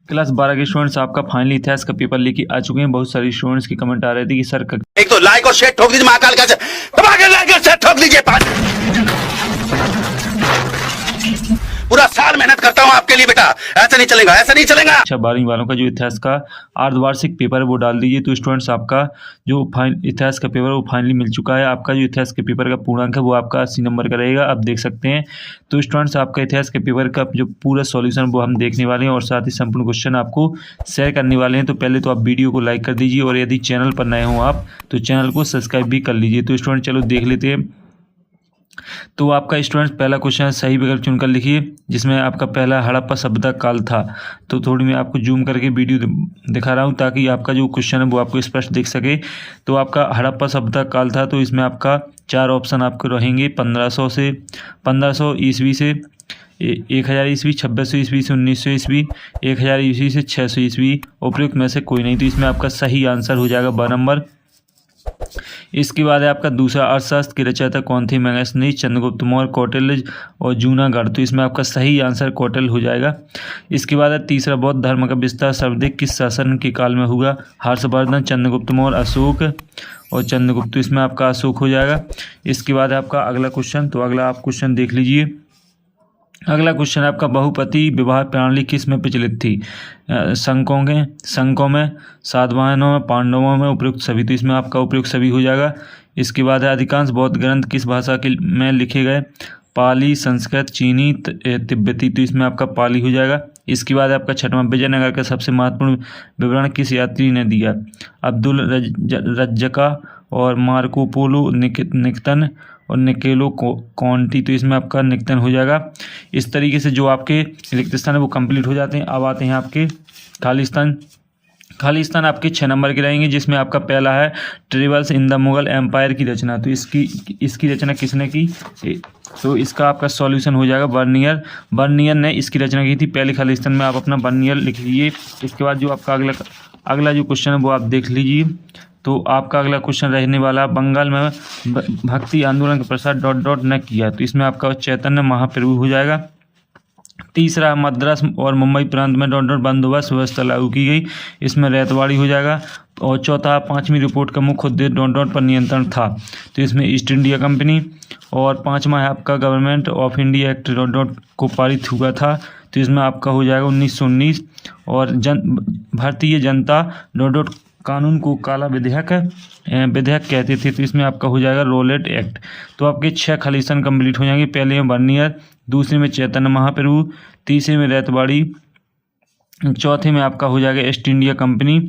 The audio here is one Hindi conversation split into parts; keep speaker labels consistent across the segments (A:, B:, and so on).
A: क्लास 12 के स्टूडेंट्स आपका फाइनली इतिहास का पेपर लेके आ चुके हैं। बहुत सारे स्टूडेंट्स की कमेंट आ रहे थे कि सर
B: एक तो लाइक और शेयर ठोक दीजिए, महाकाल का दबा के लाइक और शेयर ठोक दीजिए। पूरा साल मेहनत करता हूँ आपके लिए बेटा, ऐसा नहीं चलेगा, ऐसा नहीं चलेगा।
A: अच्छा 12वीं वालों का जो इतिहास का अर्धवार्षिक पेपर है वो डाल दीजिए। तो स्टूडेंट्स आपका जो इतिहास का पेपर है वो फाइनली मिल चुका है। आपका जो इतिहास के पेपर का पूर्णांक है वो आपका 80 नंबर का रहेगा, आप देख सकते हैं। तो स्टूडेंट्स आपका इतिहास के पेपर का जो पूरा सॉल्यूशन वो हम देखने वाले हैं और साथ ही संपूर्ण क्वेश्चन आपको शेयर करने वाले हैं। तो पहले तो आप वीडियो को लाइक कर दीजिए और यदि चैनल पर नए हों आप तो चैनल को सब्सक्राइब भी कर लीजिए। तो स्टूडेंट चलो देख लेते हैं। तो आपका स्टूडेंट पहला क्वेश्चन सही विकल्प चुनकर लिखिए, जिसमें आपका पहला हड़प्पा सभ्यता काल था। तो थोड़ी मैं आपको जूम करके वीडियो दिखा रहा हूँ ताकि आपका जो क्वेश्चन है वो आपको स्पष्ट दिख सके। तो आपका हड़प्पा सभ्यता काल था, तो इसमें आपका 4 ऑप्शन आपको रहेंगे। 1500 ईस्वी से 1000 ईस्वी, 2600 ईस्वी से 1900 ईस्वी, 1000 ईस्वी से 600 ईस्वी, उपयुक्त में से कोई नहीं। तो इसमें आपका सही आंसर हो जाएगा 12 नंबर। इसके बाद है आपका दूसरा, अर्थशास्त्र के रचयिता कौन थे? मेगास्थनीज, चंद्रगुप्त मौर्य, कौटिल्य और जूनागढ़। तो इसमें आपका सही आंसर कौटिल्य हो जाएगा। इसके बाद है तीसरा, बौद्ध धर्म का विस्तार सर्वाधिक किस शासन के काल में हुआ? हर्षवर्धन, चंद्रगुप्त मौर्य, अशोक और चंद्रगुप्त। तो इसमें आपका अशोक हो जाएगा। इसके बाद है आपका अगला क्वेश्चन, तो अगला आप क्वेश्चन देख लीजिए। अगला क्वेश्चन आपका, बहुपति विवाह प्रणाली किस में प्रचलित थी? शंकों में, सातवाहनों में, पांडवों में, उपयुक्त सभी। तो इसमें आपका उपयुक्त सभी हो जाएगा। इसके बाद है अधिकांश बौद्ध ग्रंथ किस भाषा के में लिखे गए? पाली, संस्कृत, चीनी, तिब्बती। तो इसमें आपका पाली हो जाएगा। इसके बाद आपका छठवां, विजयनगर का सबसे महत्वपूर्ण विवरण किस यात्री ने दिया? अब्दुल रज्जका और मार्को पोलो, निकतन और निकेलो कॉन्टी। तो इसमें आपका निकतन हो जाएगा। इस तरीके से जो आपके रिक्त स्थान है वो कंप्लीट हो जाते हैं। अब आते हैं आपके खाली स्थान आपके 6 नंबर के रहेंगे, जिसमें आपका पहला है travels in the Mughal empire की रचना। तो इसकी रचना किसने की? तो इसका आपका सॉल्यूशन हो जाएगा बर्नियर ने इसकी रचना की थी। पहले खाली स्थान में आप अपना बर्नियर लिख लीजिए। इसके बाद जो आपका अगला जो क्वेश्चन है वो आप देख लीजिए। तो आपका अगला क्वेश्चन रहने वाला, बंगाल में भक्ति आंदोलन का प्रसार ... न किया। तो इसमें आपका चैतन्य महाप्रभु हो जाएगा। तीसरा, मद्रास और मुंबई प्रांत में ... बंदोबस्त व्यवस्था लागू की गई। इसमें रैतवाड़ी हो जाएगा। और चौथा, 5वीं रिपोर्ट का मुख्य उद्देश्य ... पर नियंत्रण था। तो इसमें ईस्ट इंडिया कंपनी। और 5वां है आपका, गवर्नमेंट ऑफ इंडिया एक्ट ... को पारित हुआ था। तो इसमें आपका हो जाएगा 1919। और भारतीय जनता ... कानून को काला विधेयक कहते थे। तो इसमें आपका हो जाएगा रोलेट एक्ट। तो आपके 6 खालिस्तान कंप्लीट हो जाएंगे। पहले में बर्नियर, दूसरे में चैतन्य महाप्रभु, तीसरे में रैतवाड़ी, चौथे में आपका हो जाएगा ईस्ट इंडिया कंपनी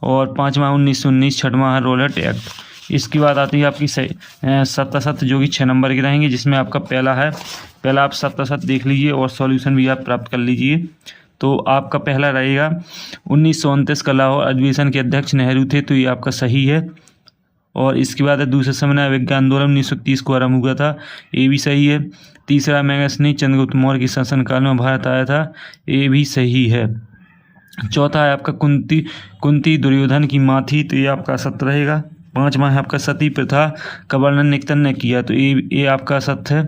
A: और 5वां 1919, 6वां है रोलेट एक्ट। इसके बाद आती है आपकी सत्ता जो कि 6 नंबर की रहेंगे, जिसमें आपका पहला आप सत्ता देख लीजिए और सॉल्यूशन भी आप प्राप्त कर लीजिए। तो आपका पहला रहेगा 1929 का लाहौर अधिवेशन के अध्यक्ष नेहरू थे। तो ये आपका सही है। और इसके बाद है दूसरा, समन्वय विज्ञान आंदोलन 1930 को आरंभ हुआ था। ये भी सही है। तीसरा, मेगास्थनीज चंद्रगुप्त मौर्य के शासनकाल में भारत आया था। ये भी सही है। चौथा है आपका कुंती दुर्योधन की माँ थी। तो ये आपका सत्य रहेगा। 5वां है आपका सती प्रथा का वर्णन निकतन ने किया। तो ये आपका सत्य है।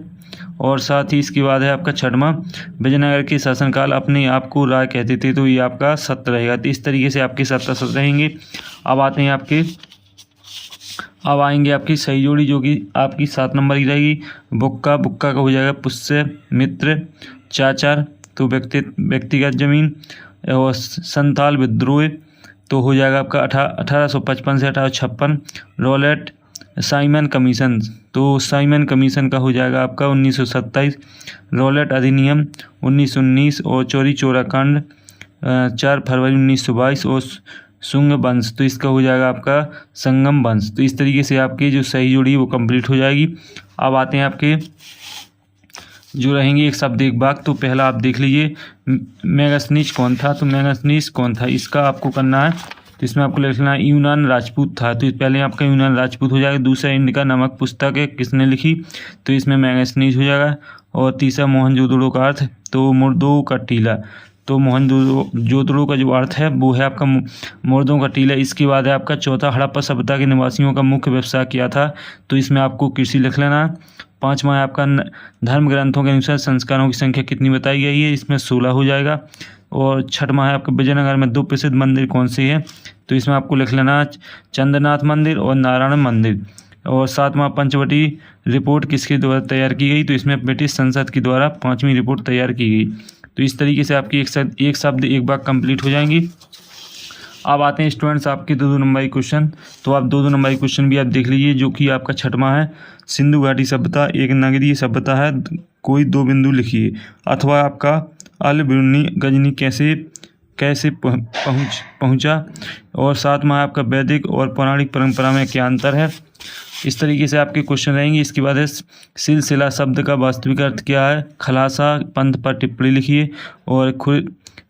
A: और साथ ही इसके बाद है आपका 6वां, विजयनगर के शासनकाल अपने आप को राय कहते थे। तो ये आपका सत्य रहेगा। तो इस तरीके से आपके सत्य रहेंगे। अब आएंगे आपकी सही जोड़ी, जो कि आपकी 7 नंबर की रहेगी। बुक्का का हो जाएगा पुष्य मित्र चाचार। तो व्यक्तिगत जमीन। और संथाल विद्रोह तो हो जाएगा आपका 1855 से 1856। रोलेट साइमन कमीशन, तो साइमन कमीशन का हो जाएगा आपका 1927। रोलेट अधिनियम 1919। और चोरी चोरा कांड 4 फरवरी 1922। और शुंग वंश, तो इसका हो जाएगा आपका संगम वंश। तो इस तरीके से आपकी जो सही जोड़ी वो कंप्लीट हो जाएगी। अब आते हैं आपके जो रहेंगे एक शब्द एक वाक्य। तो पहला आप देख लीजिए, मेगास्थनीज कौन था? तो मेगास्थनीज कौन था इसका आपको करना है। तो इसमें आपको लिखना है यूनान राजपूत था। तो पहले आपका यूनान राजपूत हो जाएगा। दूसरा, इंडिका नामक पुस्तक है किसने लिखी? तो इसमें मेगास्थनीज हो जाएगा। और तीसरा, मोहनजोदड़ो का अर्थ, तो मुर्दों का टीला। तो मोहनजोदड़ो का जो अर्थ है वो है आपका मुर्दों का टीला। इसके बाद है आपका चौथा, हड़प्पा सभ्यता के निवासियों का मुख्य व्यवसाय क्या था? तो इसमें आपको कृषि लिख लेना है। 5वां है आपका, धर्म ग्रंथों के अनुसार संस्कारों की संख्या कितनी बताई गई है? इसमें 16 हो जाएगा। और छठवां है आपका विजयनगर में 2 प्रसिद्ध मंदिर कौन से हैं? तो इसमें आपको लिख लेना चंद्रनाथ मंदिर और नारायण मंदिर। और 7वां पंचवटी रिपोर्ट किसके द्वारा तैयार की गई? तो इसमें ब्रिटिश संसद के द्वारा 5वीं रिपोर्ट तैयार की गई। तो इस तरीके से आपकी एक शब्द एक बार कंप्लीट हो जाएंगी। अब आते हैं स्टूडेंट्स आपके 2 नंबर क्वेश्चन। तो आप 2 नंबर क्वेश्चन भी आप देख लीजिए, जो कि आपका छठवां है। सिंधु घाटी सभ्यता एक नगरीय सभ्यता है, कोई 2 बिंदु लिखिए। अथवा आपका अल बिरुनी गजनी कैसे पहुंचा। और 7वां आपका वैदिक और पौराणिक परंपरा में क्या अंतर है। इस तरीके से आपके क्वेश्चन रहेंगे। इसके बाद है सिलसिला शब्द का वास्तविक अर्थ क्या है। खलासा पंथ पर टिप्पणी लिखिए। और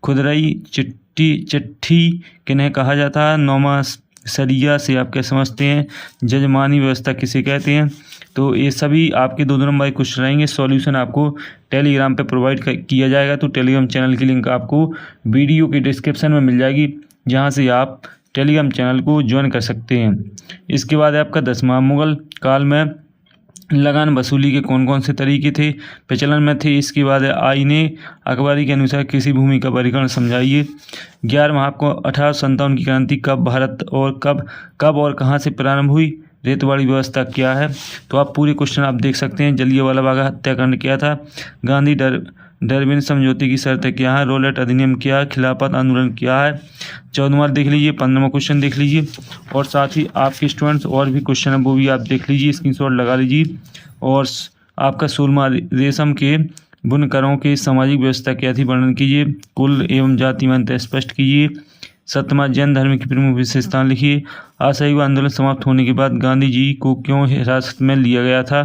A: खुदरई चिट्ठी किन्हें कहा जाता है। 9वां सरिया से आप क्या समझते हैं। जजमानी व्यवस्था किसे कहते हैं। तो ये सभी आपके 2 नंबर क्वेश्चन रहेंगे। सॉल्यूशन आपको टेलीग्राम पे प्रोवाइड किया जाएगा। तो टेलीग्राम चैनल की लिंक आपको वीडियो के डिस्क्रिप्शन में मिल जाएगी, जहां से आप टेलीग्राम चैनल को ज्वाइन कर सकते हैं। इसके बाद आपका 10वां मुगल काल में लगान वसूली के कौन कौन से तरीके थे, प्रचलन में थे। इसके बाद आईने अकबरी के अनुसार किसी भूमि का वर्गीकरण समझाइए। 11वां आपको 1857 की क्रांति कब भारत और कब और कहां से प्रारंभ हुई। रेतवाड़ी व्यवस्था क्या है। तो आप पूरे क्वेश्चन आप देख सकते हैं। जलियांवाला बाग हत्याकांड क्या था। गांधी डरबिन समझौते की शर्तें क्या है। रोलेट अधिनियम क्या है। खिलाफत आंदोलन क्या है। 14वां देख लीजिए। 15वां क्वेश्चन देख लीजिए। और साथ ही आपके स्टूडेंट्स और भी क्वेश्चन है वो भी आप देख लीजिए, स्क्रीनशॉट लगा लीजिए। और आपका 16वां रेशम के बुनकरों की सामाजिक व्यवस्था क्या थी, वर्णन कीजिए। कुल एवं जाति मंत्र स्पष्ट कीजिए। 7वां जैन धर्म की प्रमुख विशेषताएं लिखिए। असहयोग आंदोलन समाप्त होने के बाद गांधी जी को क्यों हिरासत में लिया गया था।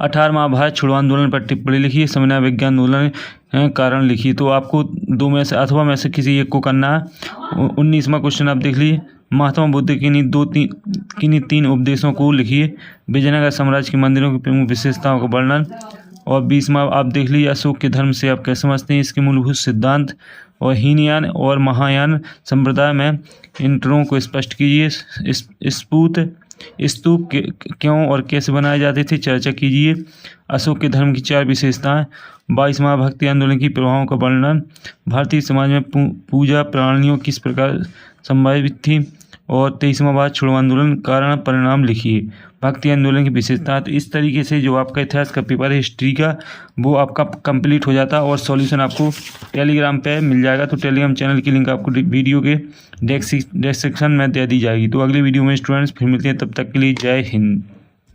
A: 18वां भारत छोड़ो आंदोलन पर टिप्पणी लिखिए। समन्वय विज्ञान आंदोलन कारण लिखिए। तो आपको 2 में से अथवा में से किसी एक को करना है। 19वां क्वेश्चन आप देख लीजिए। महात्मा बुद्ध किन्हीं 3 उपदेशों को लिखिए। विजयनगर साम्राज्य के मंदिरों की प्रमुख विशेषताओं का वर्णन। और 20वां आप देख लीजिए। अशोक के धर्म से आप क्या समझते हैं, इसके मूलभूत सिद्धांत। और हीनयान और महायान संप्रदाय में इंटरों को स्पष्ट कीजिए। स्तूप क्यों और कैसे बनाए जाते थे, चर्चा कीजिए। अशोक के धर्म की 4 विशेषताएं। 22वां भक्ति आंदोलन की प्रभावों का वर्णन। भारतीय समाज में पूजा प्रणालियों किस प्रकार संभावित थी। और 23वां भारत छोड़ो आंदोलन कारण परिणाम लिखिए। भक्ति आंदोलन की विशेषता। तो इस तरीके से जो आपका इतिहास का पेपर है हिस्ट्री का, वो आपका कंप्लीट हो जाता है। और सॉल्यूशन आपको टेलीग्राम पे मिल जाएगा। तो टेलीग्राम चैनल की लिंक आपको वीडियो के डिस्क्रिप्शन में दे दी जाएगी। तो अगले वीडियो में स्टूडेंट्स फिर मिलते हैं, तब तक के लिए जय हिंद।